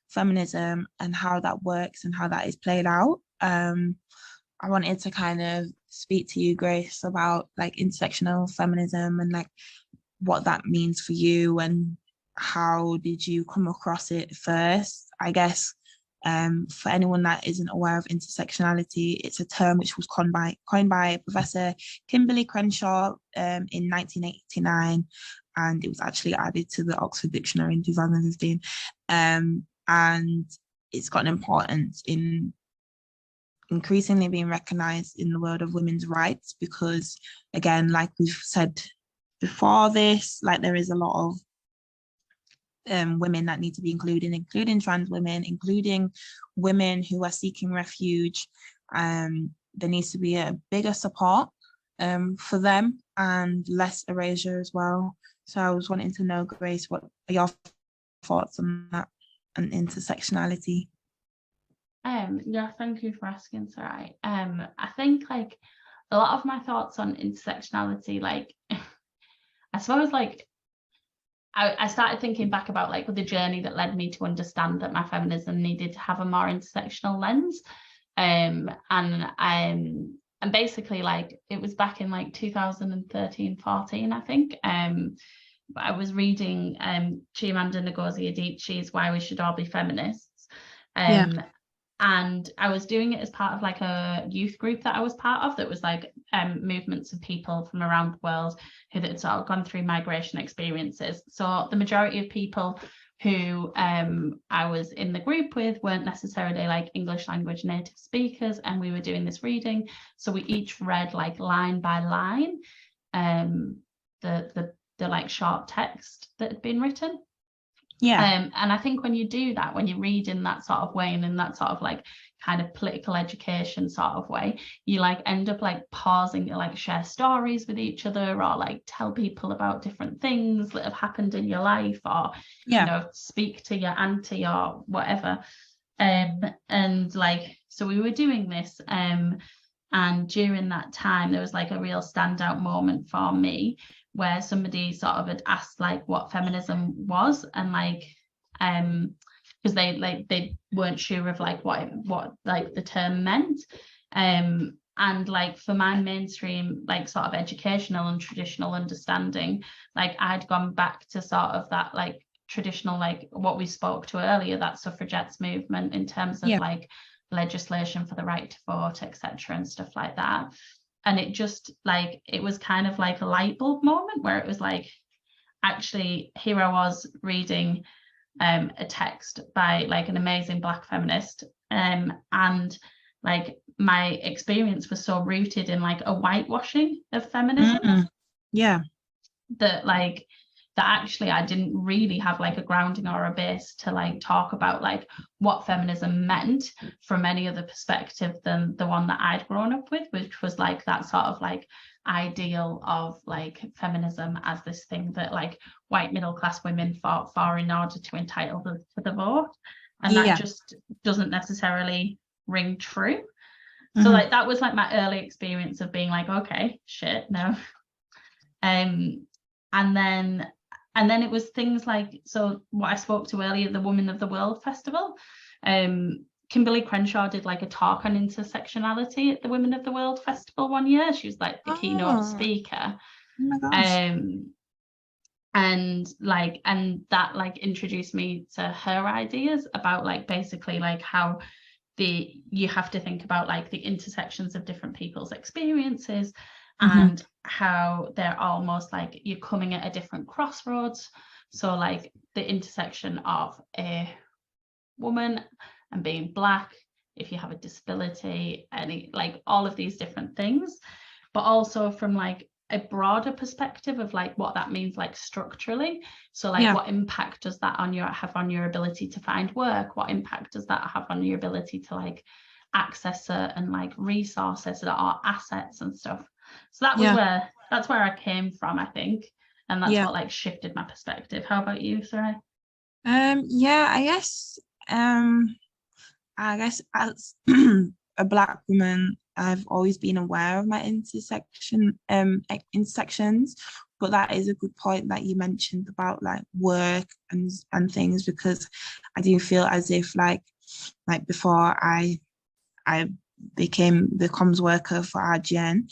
feminism and how that works and how that is played out. I wanted to kind of speak to you, Grace, about like intersectional feminism and like what that means for you and how did you come across it first. I guess for anyone that isn't aware of intersectionality, it's a term which was coined by Professor Kimberly Crenshaw in 1989, and it was actually added to the Oxford Dictionary in 2015. And it's got an importance in increasingly being recognized in the world of women's rights because, again, like we've said before this, like there is a lot of women that need to be included, including trans women, including women who are seeking refuge. There needs to be a bigger support for them and less erasure as well. So I was wanting to know, Grace, what are your thoughts on that and intersectionality? Yeah, thank you for asking, Sarai. I think like a lot of my thoughts on intersectionality, like I suppose like I started thinking back about like the journey that led me to understand that my feminism needed to have a more intersectional lens. And basically like it was back in like 2013-14, I think. I was reading Chimamanda Ngozi Adichie's Why We Should All Be Feminists. And I was doing it as part of like a youth group that I was part of that was like movements of people from around the world who had sort of gone through migration experiences. So the majority of people who I was in the group with weren't necessarily like English language native speakers, and we were doing this reading. So we each read like line by line the like short text that had been written. And I think when you do that, when you read in that sort of way and in that sort of like kind of political education sort of way, you like end up like pausing to like share stories with each other or like tell people about different things that have happened in your life or you know, speak to your auntie or whatever. And like so we were doing this and during that time there was like a real standout moment for me where somebody sort of had asked like what feminism was, and like because they weren't sure of like what like the term meant, and like for my mainstream like sort of educational and traditional understanding, like I'd gone back to sort of that like traditional like what we spoke to earlier, that suffragettes movement in terms of like legislation for the right to vote, etc., and stuff like that. And it just like it was kind of like a light bulb moment where it was like, actually here I was reading a text by like an amazing Black feminist, and like my experience was so rooted in like a whitewashing of feminism that like that actually I didn't really have like a grounding or a base to like talk about like what feminism meant from any other perspective than the one that I'd grown up with, which was like that sort of like ideal of like feminism as this thing that like white middle class women fought for in order to entitle them to the vote, and that just doesn't necessarily ring true. So like that was like my early experience of being like, okay, shit, no. And then it was things like, so what I spoke to earlier, the Women of the World Festival. Kimberly Crenshaw did like a talk on intersectionality at the Women of the World Festival one year. She was like the keynote speaker. Oh my gosh. And that like introduced me to her ideas about like basically like how you have to think about like the intersections of different people's experiences, and how they're almost like you're coming at a different crossroads. So like the intersection of a woman and being Black, if you have a disability, any like all of these different things, but also from like a broader perspective of like what that means like structurally. So like what impact does that have on your ability to find work? What impact does that have on your ability to like access certain like resources or assets and stuff? So that was that's where I came from, I think, and that's what like shifted my perspective. How about you, Sarai? I guess as a Black woman, I've always been aware of my intersections but that is a good point that you mentioned about like work and things, because I do feel as if like before I became the comms worker for RGN,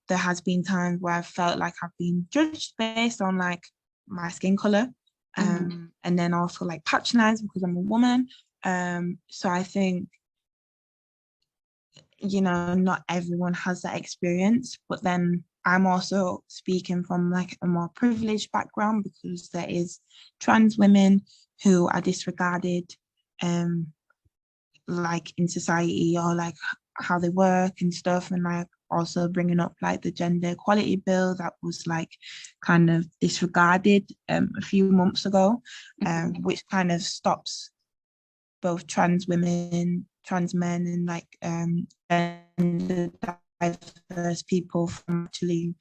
there has been times where I felt like I've been judged based on like my skin color, and then also like patronized because I'm a woman. So I think, you know, not everyone has that experience, but then I'm also speaking from like a more privileged background, because there is trans women who are disregarded, like in society, or like how they work and stuff, and like also bringing up like the gender equality bill that was like kind of disregarded a few months ago, which kind of stops both trans women, trans men, and like gender diverse people from actually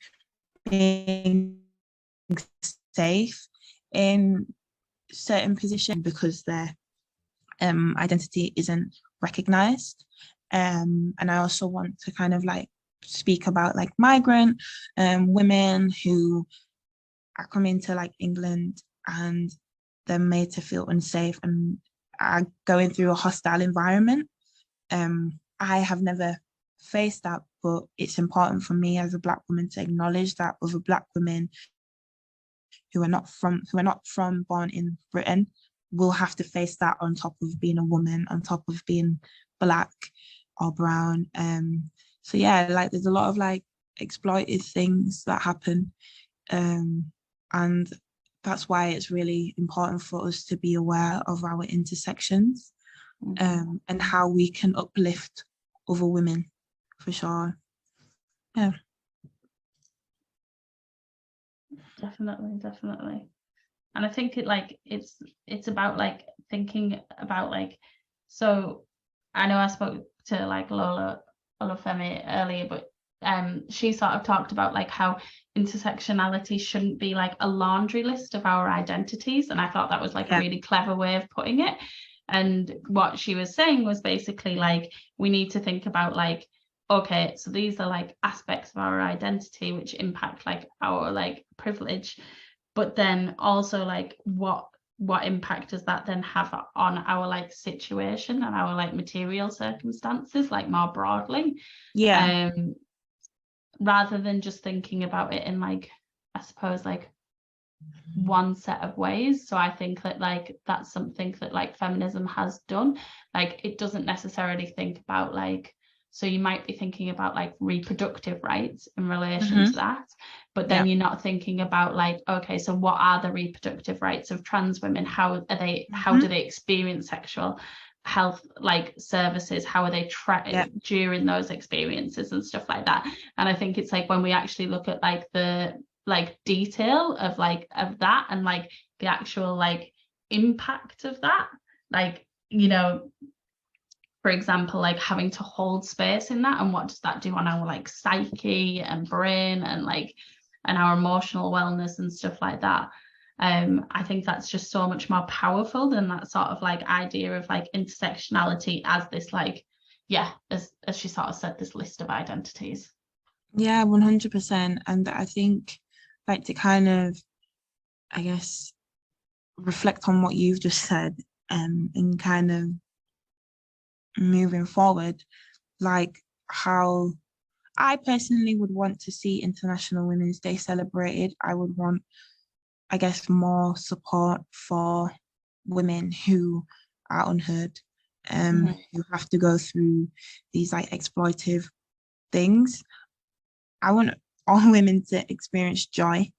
being safe in certain positions because their identity isn't recognized. And I also want to kind of like speak about like migrant women who are coming to like England and they're made to feel unsafe and are going through a hostile environment. I have never faced that, but it's important for me as a Black woman to acknowledge that other Black women who are not from born in Britain will have to face that on top of being a woman, on top of being Black or brown. So yeah, like there's a lot of like exploited things that happen, and that's why it's really important for us to be aware of our intersections, and how we can uplift other women, for sure. Yeah. Definitely. And I think it's about like thinking about like, so I know I spoke to like Lola Olufemi earlier, but she sort of talked about like how intersectionality shouldn't be like a laundry list of our identities, and I thought that was like a really clever way of putting it. And what she was saying was basically like, we need to think about like, okay, so these are like aspects of our identity which impact like our like privilege, but then also like what impact does that then have on our like situation and our like material circumstances, like more broadly, rather than just thinking about it in like, I suppose, like one set of ways. So I think that like that's something that like feminism has done. Like it doesn't necessarily think about like, so you might be thinking about like reproductive rights in relation to that, but then you're not thinking about like, okay, so what are the reproductive rights of trans women? How are they, how do they experience sexual health like services? How are they during those experiences and stuff like that? And I think it's like when we actually look at like the like detail of like of that and like the actual like impact of that, like, you know, for example, like having to hold space in that, and what does that do on our like psyche and brain and like and our emotional wellness and stuff like that. I think that's just so much more powerful than that sort of like idea of like intersectionality as this like, as she sort of said, this list of identities. Yeah, 100%. And I think like to kind of, I guess, reflect on what you've just said, and kind of moving forward, like how I personally would want to see International Women's Day celebrated. I would want, I guess, more support for women who are unheard, who have to go through these like exploitive things. I want all women to experience joy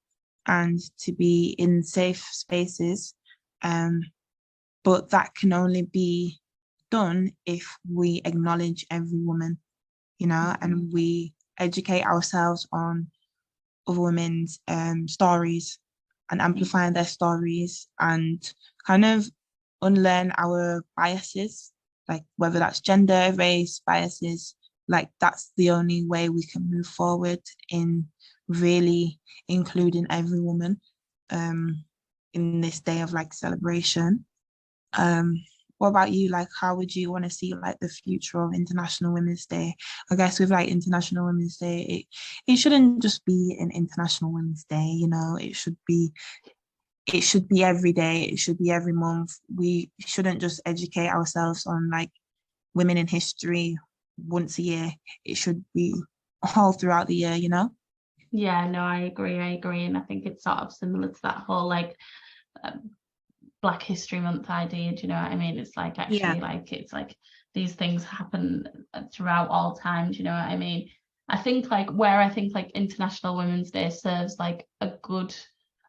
and to be in safe spaces. But that can only be done if we acknowledge every woman, you know, and we educate ourselves on other women's stories and amplifying their stories and kind of unlearn our biases, like whether that's gender, race, biases, like that's the only way we can move forward in really including every woman in this day of like celebration. what about you? Like, how would you want to see like the future of International Women's Day? I guess with like International Women's Day, it shouldn't just be an International Women's Day, you know, it should be every day, it should be every month. We shouldn't just educate ourselves on like women in history once a year. It should be all throughout the year, you know? Yeah, no, I agree. And I think it's sort of similar to that whole like Black History Month idea. Do you know what I mean? It's like actually like it's like these things happen throughout all time. Do you know what I mean? I think like where I think like International Women's Day serves like a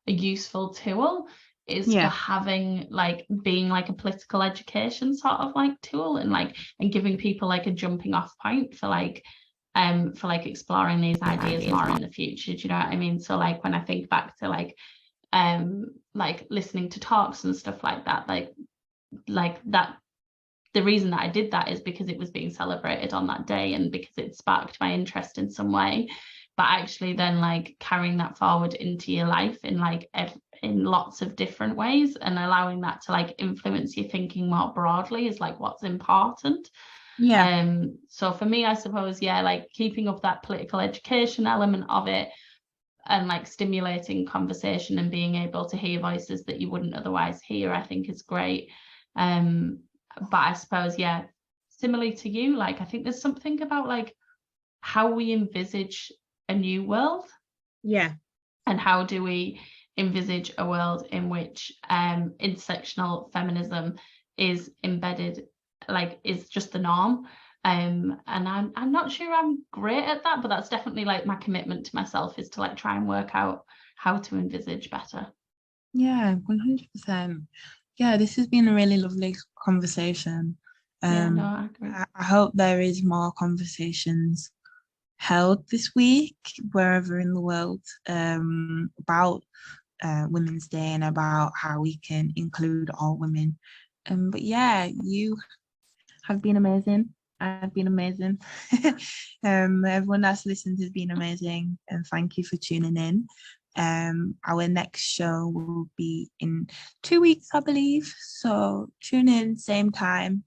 useful tool is for having like being like a political education sort of like tool and giving people like a jumping off point for like exploring these ideas more in the future. Do you know what I mean? So like when I think back to like listening to talks and stuff like that, like that, the reason that I did that is because it was being celebrated on that day and because it sparked my interest in some way. But actually then like carrying that forward into your life in like in lots of different ways and allowing that to like influence your thinking more broadly is like what's important. So for me, I suppose, like keeping up that political education element of it and like stimulating conversation and being able to hear voices that you wouldn't otherwise hear, I think is great. But I suppose, similarly to you, like I think there's something about like how we envisage a new world. And how do we envisage a world in which intersectional feminism is embedded, like is just the norm. And I'm not sure I'm great at that, but that's definitely like my commitment to myself is to like try and work out how to envisage better. 100%. This has been a really lovely conversation. I agree. I hope there is more conversations held this week wherever in the world about Women's Day and about how we can include all women. But you have been amazing. I've been amazing. Everyone that's listened has been amazing, and thank you for tuning in. Our next show will be in 2 weeks, I believe. So tune in, same time,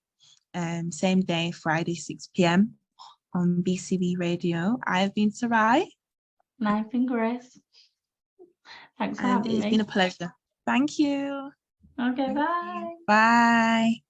same day, Friday, 6 p.m. on BCB Radio. I've been Sarai. And I've been Grace. Thanks for having me. It's been a pleasure. Thank you. Okay, bye. Bye.